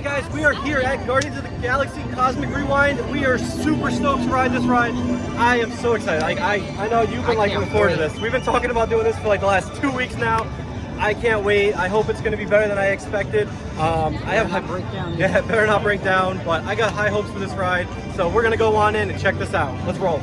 Alright guys, we are here at Guardians of the Galaxy Cosmic Rewind. We are super stoked to ride this ride. I am so excited. Like I know you've been looking forward to this. We've been talking about doing this for like the last 2 weeks now. I can't wait. I hope it's going to be better than I expected. I have high breakdown. Yeah, it better not break down, but I got high hopes for this ride. So we're going to go on in and check this out. Let's roll.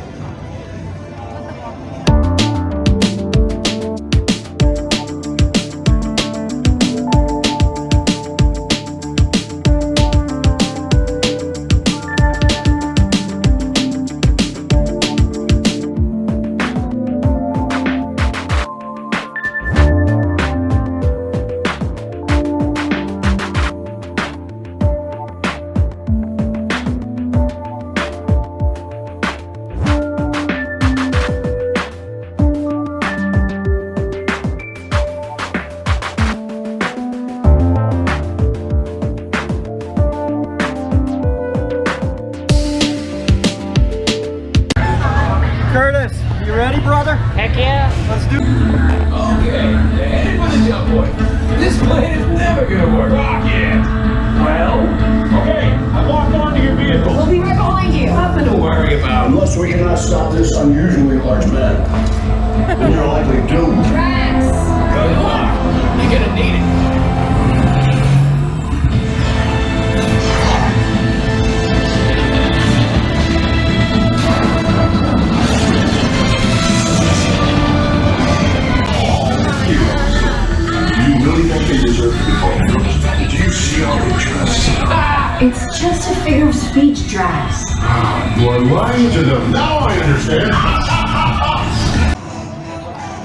Curtis, you ready, brother? Heck yeah. Let's do it. Okay, headed for the jump point. This plane is never gonna work. Rock it. Well, okay, I walked onto your vehicle. We'll be right behind you. Nothing to worry about. Unless we cannot stop this unusually large man, then you're likely doomed. Drax! Good luck. You're gonna need it. You really think they deserve to be called heroes? Do you see how they dress? It's just a figure of speech, Drax. You are lying to them. Now I understand.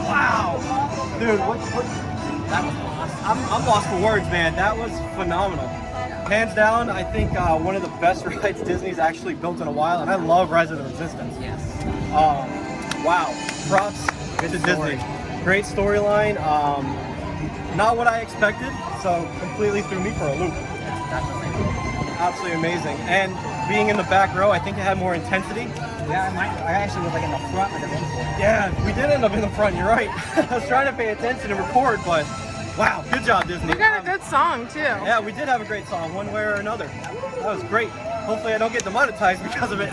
Wow. Dude, what that was awesome. I'm lost for words, man. That was phenomenal. Hands down, I think one of the best rides Disney's actually built in a while, and I love Rise of the Resistance. Yes. Wow. Props to Disney. Great storyline. Not what I expected, so completely threw me for a loop. Absolutely amazing. And being in the back row, I think it had more intensity. Yeah, I actually was like in the front like a big boy. Yeah, we did end up in the front, you're right. I was trying to pay attention and record, but wow, good job, Disney. You got a good song too. Yeah, we did have a great song, one way or another. That was great. Hopefully I don't get demonetized because of it.